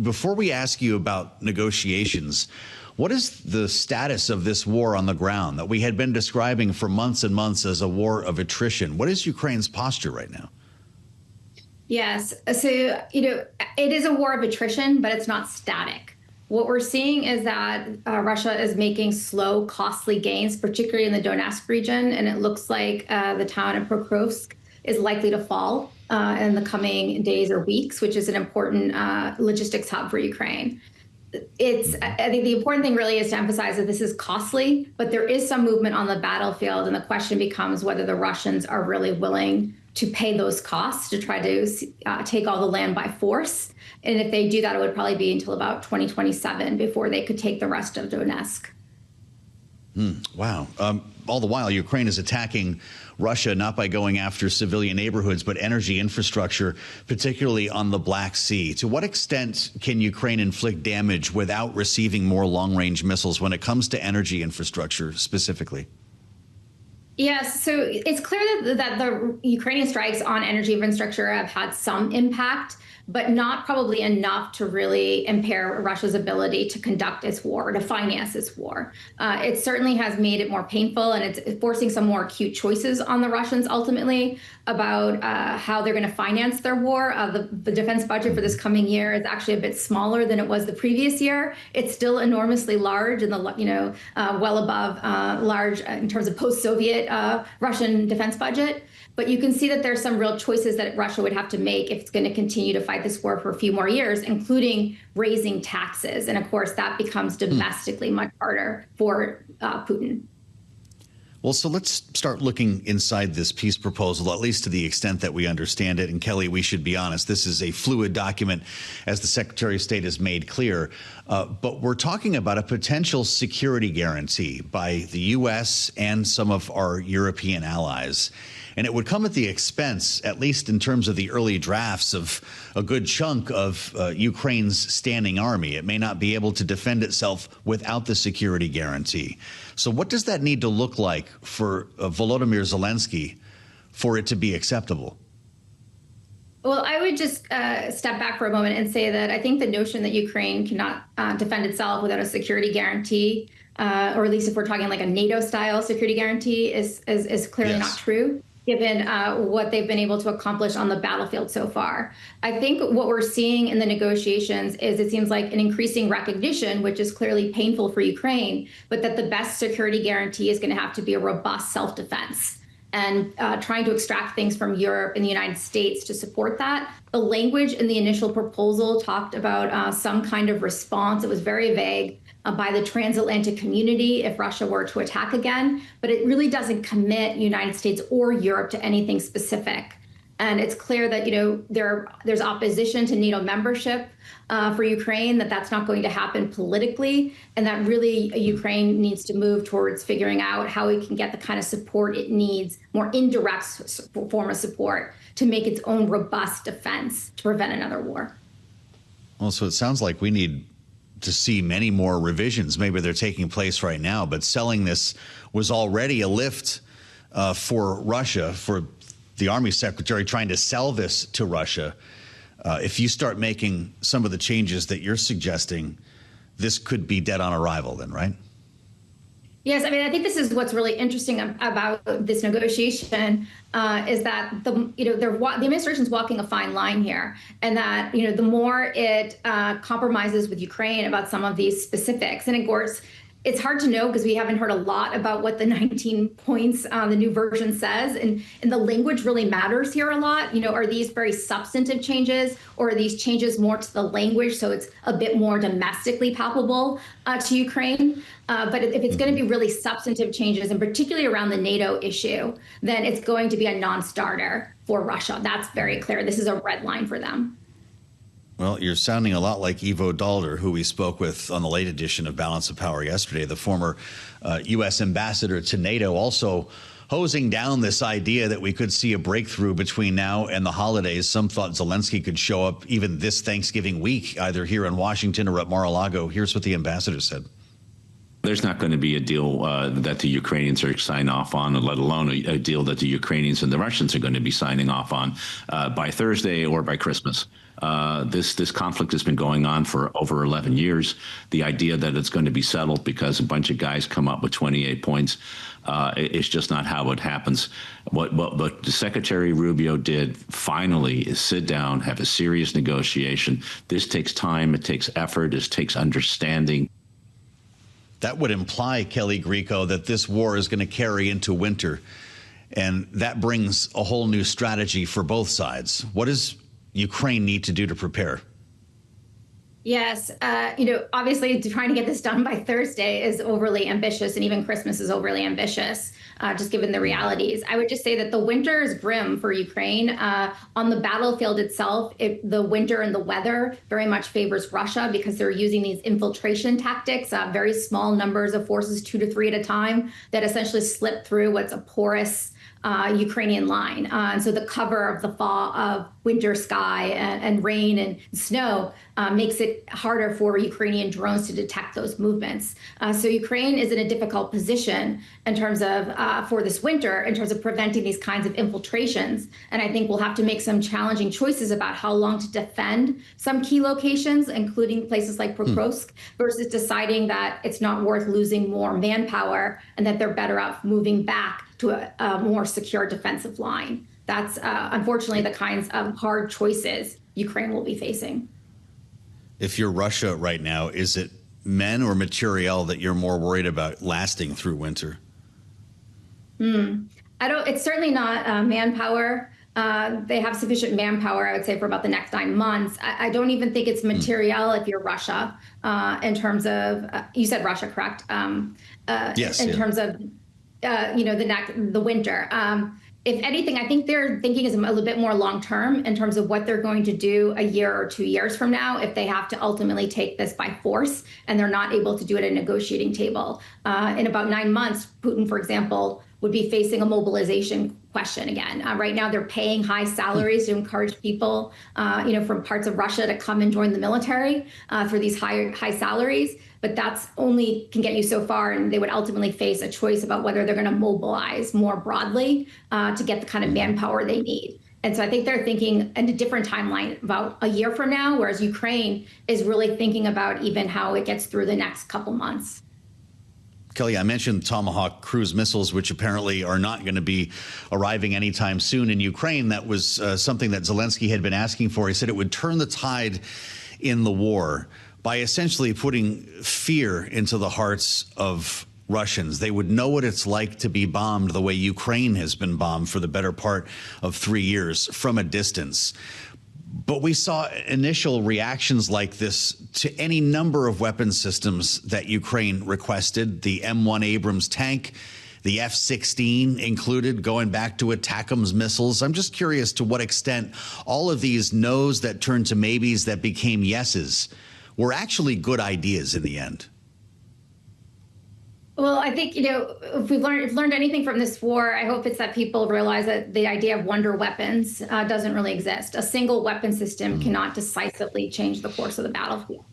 Before we ask you about negotiations, what is the status of this war on the ground that we had been describing for months and months as a war of attrition? What is Ukraine's posture right now? Yes. So, it is a war of attrition, but it's not static. What we're seeing is that Russia is making slow, costly gains, particularly in the Donetsk region. And it looks like the town of Pokrovsk is likely to fall in the coming days or weeks, which is an important logistics hub for Ukraine. I think the important thing really is to emphasize that this is costly, but there is some movement on the battlefield. And the question becomes whether the Russians are really willing to pay those costs to try to take all the land by force. And if they do that, it would probably be until about 2027 before they could take the rest of Donetsk. Wow. All the while, Ukraine is attacking Russia not by going after civilian neighborhoods, but energy infrastructure, particularly on the Black Sea. To what extent can Ukraine inflict damage without receiving more long-range missiles when it comes to energy infrastructure specifically? Yes, so it's clear that the Ukrainian strikes on energy infrastructure have had some impact, but not probably enough to really impair Russia's ability to conduct its war, to finance its war. It certainly has made it more painful, and it's forcing some more acute choices on the Russians ultimately about how they're going to finance their war. The defense budget for this coming year is actually a bit smaller than it was the previous year. It's still enormously large, and well above large in terms of post-Soviet Russian defense budget. But you can see that there's some real choices that Russia would have to make if it's going to continue to fight this war for a few more years, including raising taxes. And of course, that becomes domestically much harder for Putin. Well, so let's start looking inside this peace proposal, at least to the extent that we understand it. And Kelly, we should be honest, this is a fluid document, as the Secretary of State has made clear. But we're talking about a potential security guarantee by the U.S. and some of our European allies. And it would come at the expense, at least in terms of the early drafts, of a good chunk of Ukraine's standing army. It may not be able to defend itself without the security guarantee. So what does that need to look like for Volodymyr Zelensky for it to be acceptable? Well, I would just step back for a moment and say that I think the notion that Ukraine cannot defend itself without a security guarantee, or at least if we're talking like a NATO-style security guarantee, is clearly not true, given what they've been able to accomplish on the battlefield so far. I think what we're seeing in the negotiations is it seems like an increasing recognition, which is clearly painful for Ukraine, but that the best security guarantee is going to have to be a robust self-defense. And trying to extract things from Europe and the United States to support that. The language in the initial proposal talked about some kind of response. It was very vague by the transatlantic community if Russia were to attack again, but it really doesn't commit United States or Europe to anything specific. And it's clear that there's opposition to NATO membership for Ukraine, that's not going to happen politically, and that really Ukraine needs to move towards figuring out how it can get the kind of support it needs, more indirect form of support, to make its own robust defense to prevent another war. Well, so it sounds like we need to see many more revisions. Maybe they're taking place right now, but selling this was already a lift for Russia, for the Army Secretary trying to sell this to Russia. If you start making some of the changes that you're suggesting, this could be dead on arrival then, right? Yes, I mean, I think this is what's really interesting about this negotiation is that the administration's walking a fine line here, and that the more it compromises with Ukraine about some of these specifics, and of course, it's hard to know because we haven't heard a lot about what the 19 points the new version says, and the language really matters here a lot. Are these very substantive changes, or are these changes more to the language so it's a bit more domestically palpable to Ukraine? But if it's going to be really substantive changes, and particularly around the NATO issue, then it's going to be a non-starter for Russia. That's very clear. This is a red line for them. Well, you're sounding a lot like Ivo Daalder, who we spoke with on the late edition of Balance of Power yesterday, the former U.S. ambassador to NATO, also hosing down this idea that we could see a breakthrough between now and the holidays. Some thought Zelensky could show up even this Thanksgiving week, either here in Washington or at Mar-a-Lago. Here's what the ambassador said. there's not going to be a deal that the Ukrainians are signing off on, let alone a deal that the Ukrainians and the Russians are going to be signing off on by Thursday or by Christmas. This conflict has been going on for over 11 years. The idea that it's going to be settled because a bunch of guys come up with 28 points is just not how it happens. What the Secretary Rubio did finally is sit down, have a serious negotiation. This takes time. It takes effort. It takes understanding. That would imply, Kelly Grieco, that this war is going to carry into winter. And that brings a whole new strategy for both sides. What does Ukraine need to do to prepare? Yes. Obviously trying to get this done by Thursday is overly ambitious, and even Christmas is overly ambitious, just given the realities. I would just say that the winter is grim for Ukraine. On the battlefield itself, the winter and the weather very much favors Russia because they're using these infiltration tactics, very small numbers of forces, 2 to 3 at a time, that essentially slip through what's a porous Ukrainian line. And so the cover of the fall of winter sky and rain and snow makes it harder for Ukrainian drones to detect those movements. So Ukraine is in a difficult position in terms of for this winter, in terms of preventing these kinds of infiltrations. And I think we'll have to make some challenging choices about how long to defend some key locations, including places like Pokrovsk, versus deciding that it's not worth losing more manpower and that they're better off moving back to a more secure defensive line. That's unfortunately the kinds of hard choices Ukraine will be facing. If you're Russia right now, is it men or materiel that you're more worried about lasting through winter? It's certainly not manpower. They have sufficient manpower, I would say, for about the next 9 months. I don't even think it's materiel if you're Russia, in terms of, you said Russia, correct? Yes. In terms of, the winter. If anything, I think their thinking is a little bit more long-term in terms of what they're going to do a year or 2 years from now if they have to ultimately take this by force and they're not able to do it at a negotiating table. In about 9 months, Putin, for example, would be facing a mobilization question again. Right now, they're paying high salaries to encourage people, from parts of Russia to come and join the military for these high salaries. But that's only can get you so far, and they would ultimately face a choice about whether they're going to mobilize more broadly to get the kind of manpower they need. And so I think they're thinking in a different timeline about a year from now, whereas Ukraine is really thinking about even how it gets through the next couple months. Kelly, I mentioned Tomahawk cruise missiles, which apparently are not going to be arriving anytime soon in Ukraine. That was something that Zelensky had been asking for. He said it would turn the tide in the war by essentially putting fear into the hearts of Russians. They would know what it's like to be bombed the way Ukraine has been bombed for the better part of 3 years from a distance. But we saw initial reactions like this to any number of weapon systems that Ukraine requested. The M1 Abrams tank, the F-16 included, going back to ATACMS missiles. I'm just curious to what extent all of these no's that turned to maybes that became yeses were actually good ideas in the end. Well, I think, if we've learned anything from this war, I hope it's that people realize that the idea of wonder weapons doesn't really exist. A single weapon system cannot decisively change the course of the battlefield.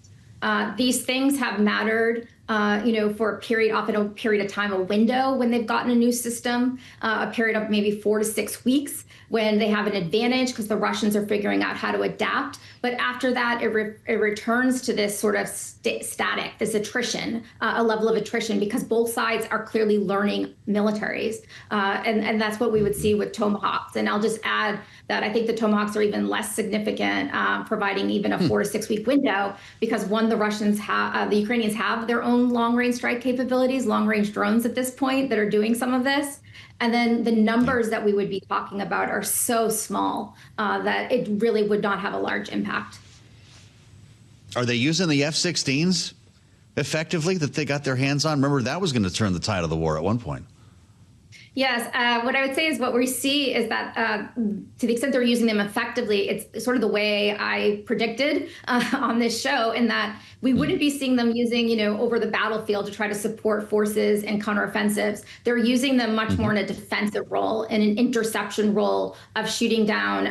These things have mattered, for often a period of time, a window when they've gotten a new system, a period of maybe 4 to 6 weeks when they have an advantage because the Russians are figuring out how to adapt. But after that, it returns to this sort of static, this attrition, a level of attrition, because both sides are clearly learning militaries. And that's what we would see with Tomahawks. And I'll just add that I think the Tomahawks are even less significant, providing even a 4 to 6 week window, because one, the Ukrainians have their own long-range strike capabilities, long-range drones at this point that are doing some of this. And then the numbers that we would be talking about are so small that it really would not have a large impact. Are they using the F-16s effectively that they got their hands on? Remember, that was going to turn the tide of the war at one point. Yes. What I would say is what we see is that to the extent they're using them effectively, it's sort of the way I predicted on this show, in that we wouldn't be seeing them using, over the battlefield to try to support forces and counteroffensives. They're using them much more in a defensive role, in an interception role of shooting down,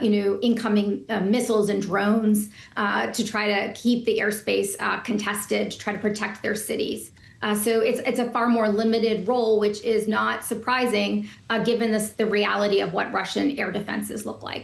incoming missiles and drones to try to keep the airspace contested, to try to protect their cities. So it's a far more limited role, which is not surprising given the reality of what Russian air defenses look like.